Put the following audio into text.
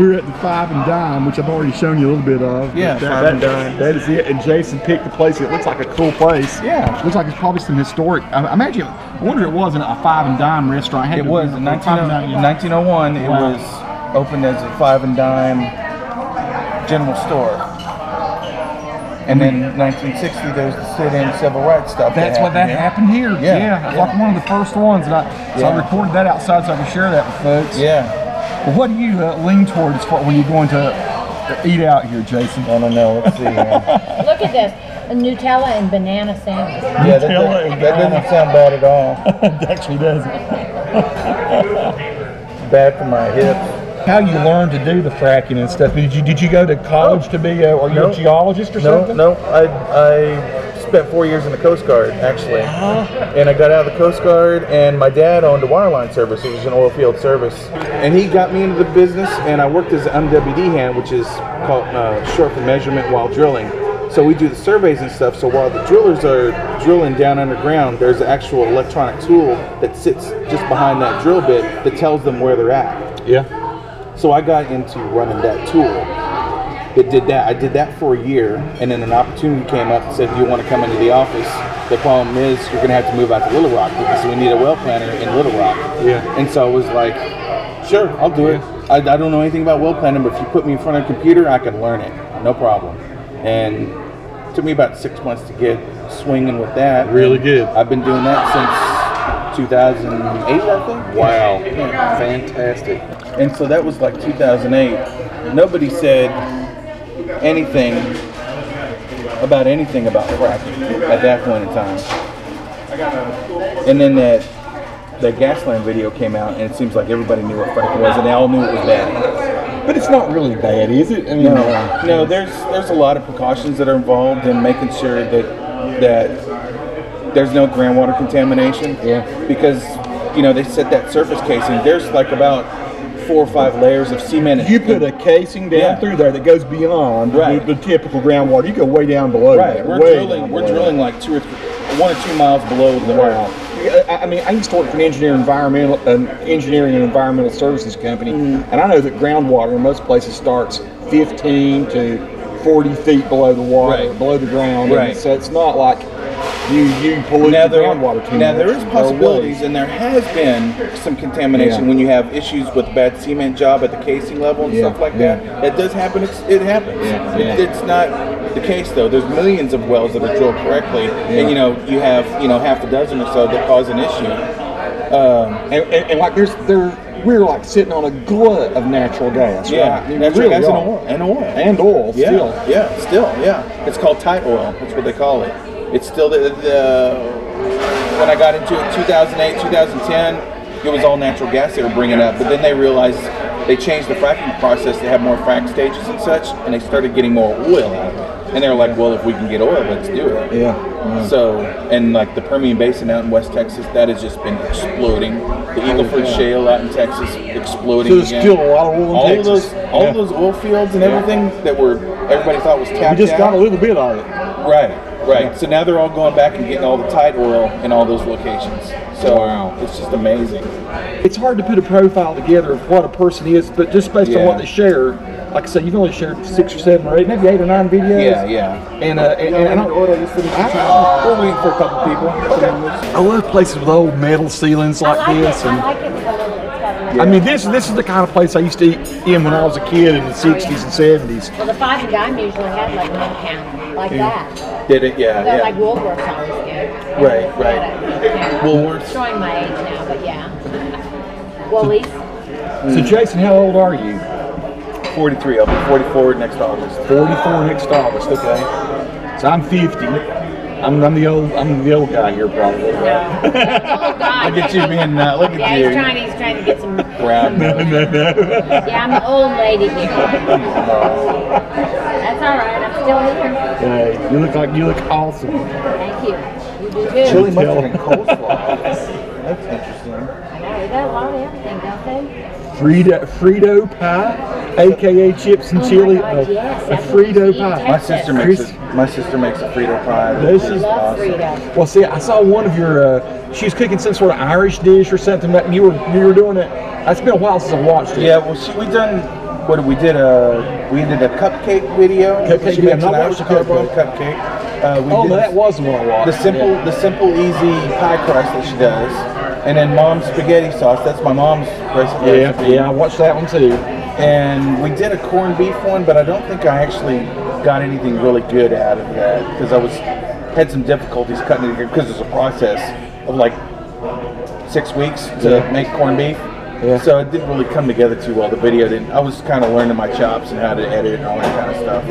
We're at the Five and Dime, which I've already shown you a little bit of. Yeah, Five and Dime. That is it. And Jason picked the place. It looks like a cool place. Yeah. Looks like it's probably some historic. I imagine. I wonder if it wasn't a Five and Dime restaurant. It was in 1901. It was opened as a Five and Dime general store. And then in 1960, there was the sit-in civil rights stuff. That's what happened here. Yeah. It was like one of the first ones. And so I recorded that outside so I could share that with folks. Yeah. Well, what do you lean towards when you're going to eat out here, Jason? I don't know. Let's see. Look at this. A Nutella and banana sandwich. Yeah, that doesn't sound bad at all. It actually doesn't. Bad for my hips. How you learned to do the fracking and stuff? Did you go to college to be are you a geologist or something? No. I spent 4 years in the Coast Guard actually, and I got out of the Coast Guard. And my dad owned a wireline service. It was an oil field service, and he got me into the business. And I worked as an MWD hand, which is called short for measurement while drilling. So we do the surveys and stuff. So while the drillers are drilling down underground, there's an actual electronic tool that sits just behind that drill bit that tells them where they're at. Yeah. So I got into running that tool. It did that. I did that for a year, and then an opportunity came up and said, "Do you want to come into the office?" The problem is you're going to have to move out to Little Rock because we need a well planner in Little Rock. Yeah. And so I was like, "Sure, I'll do it." I don't know anything about well planning, but if you put me in front of a computer, I can learn it, no problem. And it took me about 6 months to get swinging with that. Really good. I've been doing that since 2008, I think. Wow. Fantastic. And so that was like 2008. Nobody said anything about fracking at that point in time. And then that Gasland video came out, and it seems like everybody knew what fracking was, and they all knew it was bad. But it's not really bad, is it? I mean, no. There's a lot of precautions that are involved in making sure that there's no groundwater contamination. Yeah. Because they set that surface casing. There's like about 4 or 5 layers of cement. You put a casing down through there that goes beyond the typical groundwater. You go way down below. Right. We're drilling like 1 or 2 miles below the ground. I mean, I used to work for an engineering and environmental services company, and I know that groundwater in most places starts 15 to 40 feet below the water, below the ground. Right. So it's not like you pollute the groundwater too much. Now there is possibilities, and there has been some contamination when you have issues with bad cement job at the casing level and stuff like that. That does happen. It happens. It's not the case though. There's millions of wells that are drilled correctly, and you have half a dozen or so that cause an issue. And like we're like sitting on a glut of natural gas. Yeah, right? natural really gas and oil. Still. It's called tight oil. That's what they call it. It's still when I got into it, 2008, 2010, it was all natural gas they were bringing up. But then they realized they changed the fracking process to have more frac stages and such, and they started getting more oil out of it. And they were like, well, if we can get oil, let's do it. Yeah. So, and like the Permian Basin out in West Texas, that has just been exploding. The Eagle Ford Shale out in Texas, exploding. So there's still a lot of oil in Texas. All of those oil fields and everything that everybody thought was tapped out. We just got a little bit of it. Right. So now they're all going back and getting all the tight oil in all those locations. So it's just amazing. It's hard to put a profile together of what a person is, but just based on what they share, like I said, you've only shared 6 or 7 or 8, maybe 8 or 9 videos. Yeah. And we're waiting for a couple people. I love places with old metal ceilings like this. I like it because it's got I mean, this is the kind of place I used to eat in when I was a kid in the 60s and 70s. Well, the Five and Dime usually had like 1 pound, like that. Did it? Yeah. They're like Woolworths always did. Right. Woolworths. I'm showing my age now, but yeah. Woolies. So, Jason, how old are you? 43. I'll be 44 next August. 44 next August. Okay. So I'm 50. I'm the old guy here probably. No. Look at you being look at you. He's trying to get some brown. No. Yeah, I'm the old lady here. That's all right. I'm still here. You look awesome. Thank you. You do good. Chili mustard and coleslaw. That's interesting. I know, they got a lot of everything, don't they? Frito pie, aka chips and chili. God, yes, a Frito pie. My sister makes a Frito pie. I love Frito. Well, see, I saw one of your. She was cooking some sort of Irish dish or something. That you were doing it. It's been a while since I watched it. Yeah, well, we done we did a cupcake video. Cupcake She video. mentioned I I watched was the cupcake. cupcake. We Oh, did that was the one I watched. the simple easy pie crust that she does, and then mom's spaghetti sauce. That's my mom's recipe. Yeah, I watched that one too. And we did a corned beef one, but I don't think I actually got anything really good out of that because had some difficulties cutting it here because there's a process of like 6 weeks to make corned beef. Yeah. So it didn't really come together too well. The video didn't. I was kind of learning my chops and how to edit and all that kind of stuff.